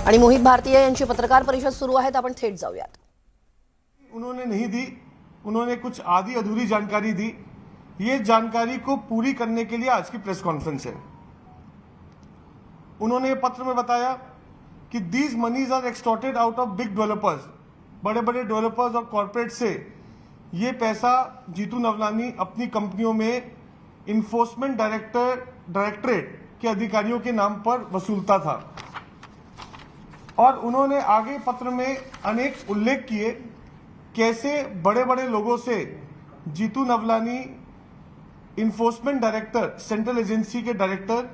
आणि मोहित भारतीय यांची पत्रकार परिषद सुरू आहे, आपण थेट जाऊयात। उन्होंने नहीं दी, उन्होंने कुछ आधी अधूरी जानकारी दी। ये जानकारी को पूरी करने के लिए आज की प्रेस कॉन्फ्रेंस है। उन्होंने पत्र में बताया कि these monies are extorted out of big developers, बड़े बड़े डेवलपर्स और कॉरपोरेट से ये पैसा जीतू नवलानी अपनी कंपनियों में इन्फोर्समेंट डायरेक्टरेट के अधिकारियों के नाम पर वसूलता था। और उन्होंने आगे पत्र में अनेक उल्लेख किए कैसे बड़े बड़े लोगों से Jitu Navlani enforcement director, central agency के डायरेक्टर,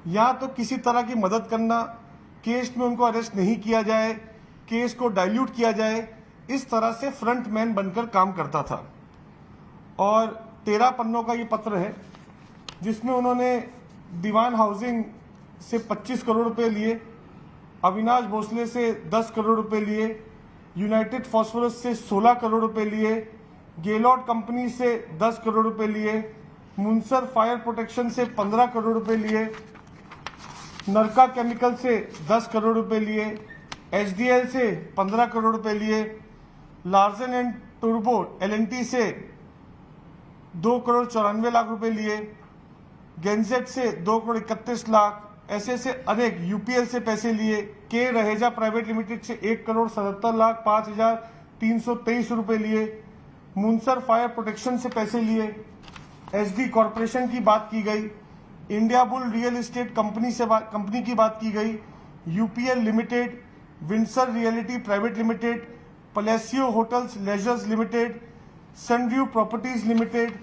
या तो किसी तरह की मदद करना, केस में उनको अरेस्ट नहीं किया जाए, केस को डाइल्यूट किया जाए, इस तरह से फ्रंट मैन बनकर काम करता था। और 13 पन्नों का ये पत्र है जिसमें उन्होंने दीवान हाउसिंग से 25 करोड़ रुपए लिए, अविनाश भोसले से 10 करोड़ रुपए लिए, यूनाइटेड फॉस्फोरस से 16 करोड़ रुपए लिए, गेलॉट कंपनी से 10 करोड़ रुपए लिए, मुंसर फायर प्रोटेक्शन से 15 करोड़ रुपए लिए, नरका केमिकल से 10 करोड़ रुपए लिए, एचडीएल से 15 करोड़ रुपए लिए, लार्सन एंड टूर्बो एलएनटी से 2 करोड़ 94 लाख रुपए लिए, गेंजेट से 2 करोड़ 31 लाख, ऐसे अनेक, यूपीएल से पैसे लिए, के रहेजा प्राइवेट लिमिटेड से 1 करोड़ 77 लाख 5,323 रुपए लिए, मुंसर फायर प्रोटेक्शन से पैसे लिए, एचडी कॉरपोरेशन की बात की गई, India bull real estate company की बात की गई, यूपीएल लिमिटेड, विंसर reality private limited, Palacio hotels leisures limited, Sunview properties limited,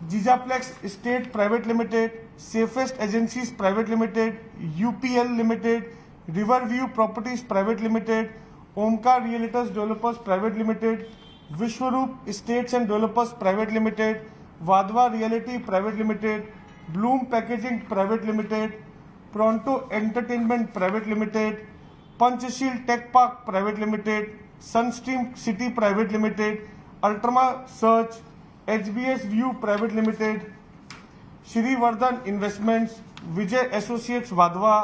जीजाप्लेक्स state private limited, safest agencies private limited, UPL limited, river view properties private limited, Omkar realtors developers private limited, Vishwaroop states and developers private limited, Wadhwa reality private limited, bloom packaging private limited, Pronto entertainment private limited, Panchsheel tech park private limited, सनस्ट्रीम city private limited, अल्ट्रमा search, HBS view private limited, Shrivardhan investments, Vijay associates Wadhwa,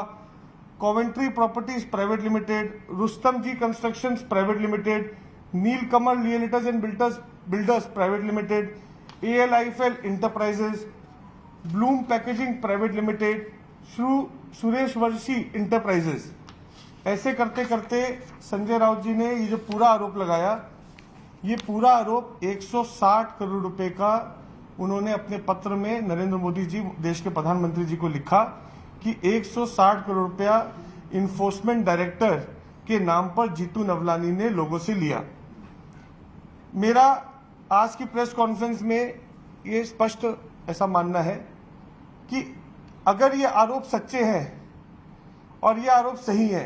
Coventry properties private limited, Rustom ji constructions private limited, Neelkamal realtors and builders private limited, ALIFL enterprises, bloom packaging private limited, Suresh वर्षी enterprises. ऐसे करते करते संजय राउत जी ने ये जो पूरा आरोप लगाया, ये पूरा आरोप 160 करोड़ रुपए का उन्होंने अपने पत्र में नरेंद्र मोदी जी, देश के प्रधानमंत्री जी को लिखा कि 160 करोड़ रुपया इन्फोर्समेंट डायरेक्टर के नाम पर जीतू नवलानी ने लोगों से लिया। मेरा आज की प्रेस कॉन्फ्रेंस में ये स्पष्ट ऐसा मानना है कि अगर ये आरोप सच्चे हैं और ये आरोप सही है,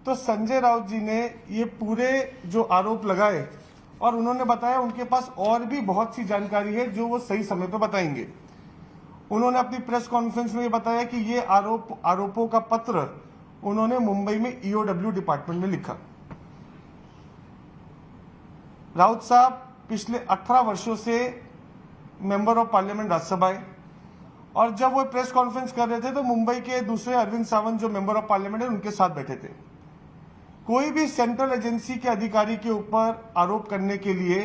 तो संजय राउत जी ने ये पूरे जो आरोप लगाए, और उन्होंने बताया उनके पास और भी बहुत सी जानकारी है जो वो सही समय पर बताएंगे। उन्होंने अपनी प्रेस कॉन्फ्रेंस में ये बताया कि ये आरोपों का पत्र उन्होंने मुंबई में EOW डिपार्टमेंट में लिखा। राउत साहब पिछले 18 वर्षों से मेंबर ऑफ पार्लियामेंट राज्यसभा है, और जब वो प्रेस कॉन्फ्रेंस कर रहे थे तो मुंबई के दूसरे अरविंद सावंत जो मेंबर ऑफ पार्लियामेंट है उनके साथ बैठे थे। कोई भी सेंट्रल एजेंसी के अधिकारी के ऊपर आरोप करने के लिए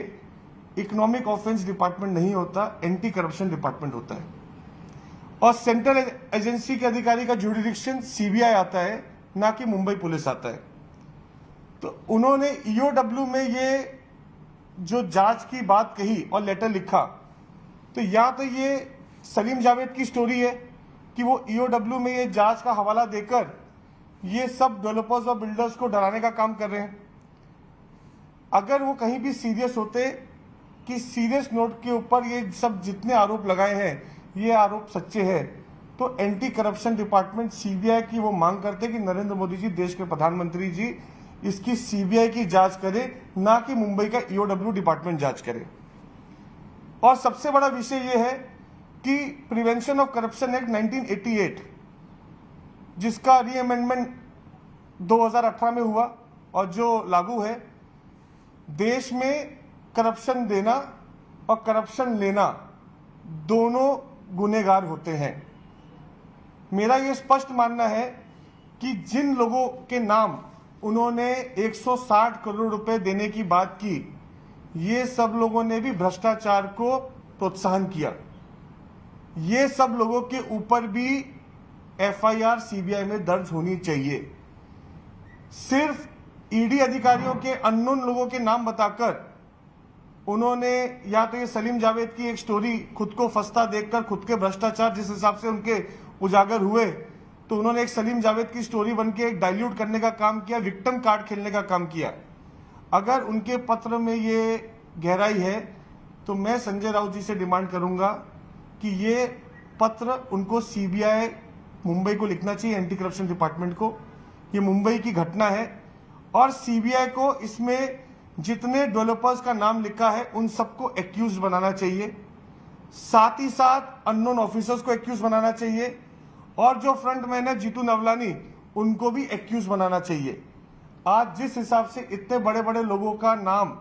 इकोनॉमिक ऑफेंस डिपार्टमेंट नहीं होता, एंटी करप्शन डिपार्टमेंट होता है, और सेंट्रल एजेंसी के अधिकारी का जुडिक्शन CBI आता है, ना कि मुंबई पुलिस आता है। तो उन्होंने EOW में ये जो जांच की बात कही और लेटर लिखा, तो या तो ये सलीम जावेद की स्टोरी है कि वो EOW में ये जांच का हवाला देकर ये सब डेवलपर्स और बिल्डर्स को डराने का काम कर रहे हैं। अगर वो कहीं भी सीरियस होते कि सीरियस नोट के ऊपर ये सब जितने आरोप लगाए हैं ये आरोप सच्चे हैं, तो एंटी करप्शन डिपार्टमेंट CBI की वो मांग करते कि नरेंद्र मोदी जी, देश के प्रधानमंत्री जी, इसकी CBI की जांच करे, ना कि मुंबई का EOW डिपार्टमेंट जांच करे। और सबसे बड़ा विषय ये है कि प्रिवेंशन ऑफ करप्शन एक्ट 1988, जिसका रीअमेंडमेंट 2018 में हुआ और जो लागू है, देश में करप्शन देना और करप्शन लेना दोनों गुनहगार होते हैं। मेरा ये स्पष्ट मानना है कि जिन लोगों के नाम उन्होंने 160 करोड़ रुपए देने की बात की, ये सब लोगों ने भी भ्रष्टाचार को प्रोत्साहन किया। ये सब लोगों के ऊपर भी एफआईआर सीबीआई में दर्ज होनी चाहिए। सिर्फ ईडी अधिकारियों के अननोन लोगों के नाम बताकर उन्होंने, या तो ये सलीम जावेद की एक स्टोरी खुद को फंसता देखकर खुद के भ्रष्टाचार जिस हिसाब से उनके उजागर हुए, तो उन्होंने एक सलीम जावेद की स्टोरी बनके एक डाइल्यूट करने का काम किया, विक्टिम कार्ड खेलने का काम किया। अगर उनके पत्र में ये गहराई है तो मैं संजय राउत जी से डिमांड करूंगा कि ये पत्र उनको सीबीआई मुंबई को लिखना चाहिए, एंटी करप्शन डिपार्टमेंट को। ये मुंबई की घटना है और सीबीआई को इसमें जितने डेवलपर्स का नाम लिखा है उन सबको एक्यूज बनाना चाहिए, साथ ही साथ अननोन ऑफिसर्स को एक्यूज बनाना चाहिए और जो फ्रंटमैन है जीतू नवलानी उनको भी एक्यूज बनाना चाहिए। आज जिस हिसाब से इतने बड़े बड़े लोगों का नाम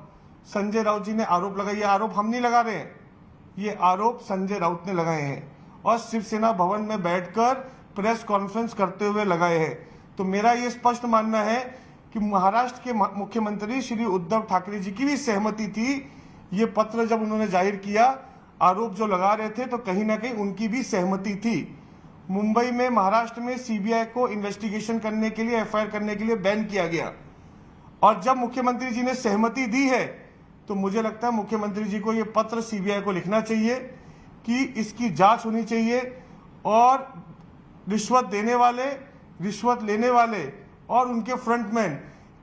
संजय राउत जी ने आरोप लगाया, ये आरोप हम नहीं लगा रहे हैं, ये आरोप संजय राउत ने लगाए हैं और शिवसेना भवन में बैठकर प्रेस कॉन्फ्रेंस करते हुए लगाए हैं। तो मेरा ये स्पष्ट मानना है कि महाराष्ट्र के मुख्यमंत्री श्री उद्धव ठाकरे जी की भी सहमति थी। ये पत्र जब उन्होंने जाहिर किया, आरोप जो लगा रहे थे, तो कहीं ना कहीं उनकी भी सहमति थी। मुंबई में, महाराष्ट्र में सीबीआई को इन्वेस्टिगेशन करने के लिए, एफआईआर करने के लिए बैन किया गया और जब मुख्यमंत्री जी ने सहमति दी है तो मुझे लगता है मुख्यमंत्री जी को ये पत्र सीबीआई को लिखना चाहिए कि इसकी जांच होनी चाहिए और रिश्वत देने वाले, रिश्वत लेने वाले और उनके फ्रंटमैन,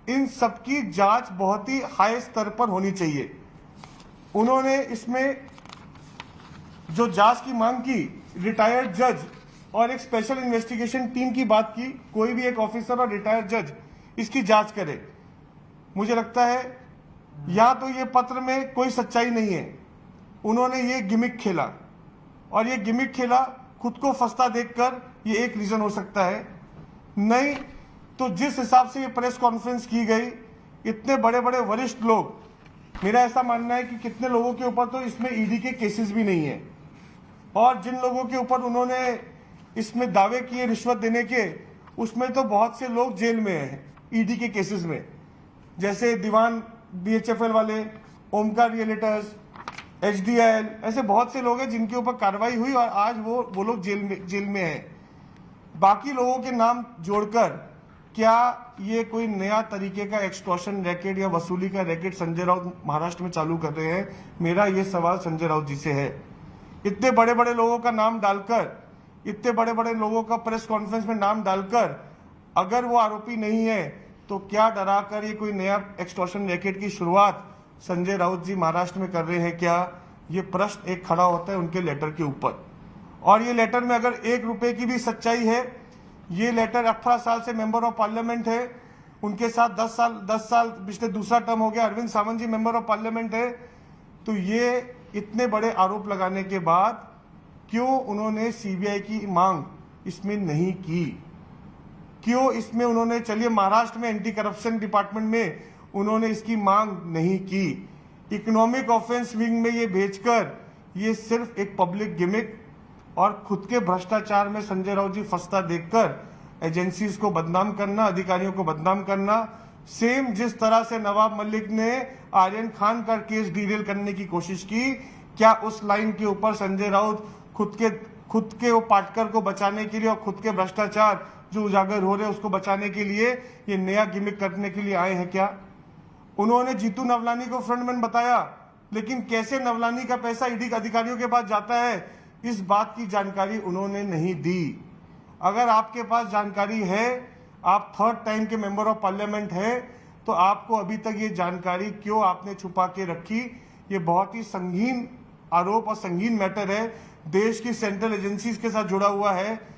इन सबकी जांच बहुत ही हाई स्तर पर होनी चाहिए। उन्होंने इसमें जो जांच की मांग की, रिटायर्ड जज और एक स्पेशल इन्वेस्टिगेशन टीम की बात की, कोई भी एक ऑफिसर और रिटायर्ड जज इसकी जांच करे। मुझे लगता है या तो ये पत्र में कोई सच्चाई नहीं है, उन्होंने ये गिमिक खेला और ये गिमिक खेला खुद को फंसता देखकर, ये एक रीजन हो सकता है। नहीं तो जिस हिसाब से ये प्रेस कॉन्फ्रेंस की गई, इतने बड़े बड़े वरिष्ठ लोग, मेरा ऐसा मानना है कि कितने लोगों के ऊपर तो इसमें ईडी के केसेस भी नहीं है और जिन लोगों के ऊपर उन्होंने इसमें दावे किए रिश्वत देने के, उसमें तो बहुत से लोग जेल में हैं ईडी के केसेस में, जैसे दीवान बीएचएफएल वाले, ओमकार रियलिटर्स, एचडीएल, ऐसे बहुत से लोग हैं जिनके ऊपर कार्रवाई हुई और आज वो लोग जेल में हैं। बाकी लोगों के नाम जोड़कर क्या ये कोई नया तरीके का एक्सटॉर्शन रैकेट या वसूली का रैकेट संजय राउत महाराष्ट्र में चालू कर रहे हैं? मेरा ये सवाल संजय राउत जी से है। इतने बड़े बड़े लोगों का नाम डालकर, इतने बड़े बड़े लोगों का प्रेस कॉन्फ्रेंस में नाम डालकर अगर वो आरोपी नहीं है तो क्या डराकर ये कोई नया एक्सटॉर्शन रैकेट की शुरुआत संजय राउत जी महाराष्ट्र में कर रहे हैं क्या? ये प्रश्न एक खड़ा होता है उनके लेटर के ऊपर। और ये लेटर में अगर 1 रुपए की भी सच्चाई है, ये लेटर 18 साल से मेंबर ऑफ पार्लियामेंट है, उनके साथ 10 साल पिछले दूसरा टर्म हो गया, अरविंद सावंत जी मेंबर ऑफ पार्लियामेंट है, तो ये इतने बड़े आरोप लगाने के बाद क्यों उन्होंने सीबीआई की मांग इसमें नहीं की? क्यों इसमें उन्होंने, चलिए महाराष्ट्र में एंटी करप्शन डिपार्टमेंट में उन्होंने इसकी मांग नहीं की, इकोनॉमिक ऑफेंस विंग में ये भेजकर ये सिर्फ एक पब्लिक गिमिक और खुद के भ्रष्टाचार में संजय राउत जी फंसता देखकर एजेंसीज को बदनाम करना, अधिकारियों को बदनाम करना, सेम जिस तरह से नवाब मलिक ने आर्यन खान का केस डीरेल करने की कोशिश की, क्या उस लाइन के ऊपर संजय राउत खुद के वो पार्टनर को बचाने के लिए और खुद के भ्रष्टाचार जो उजागर हो रहे हैं उसको बचाने के लिए ये नया गिमिक करने के लिए आए हैं क्या? उन्होंने जीतू नवलानी को फ्रंटमैन बताया, लेकिन कैसे नवलानी का पैसा ईडी अधिकारियों के पास जाता है, इस बात की जानकारी उन्होंने नहीं दी। अगर आपके पास जानकारी है, आप 3rd टाइम के मेंबर ऑफ पार्लियामेंट है, तो आपको अभी तक ये जानकारी क्यों आपने छुपा के रखी? ये बहुत ही संगीन आरोप और संगीन मैटर है, देश की सेंट्रल एजेंसीज के साथ जुड़ा हुआ है।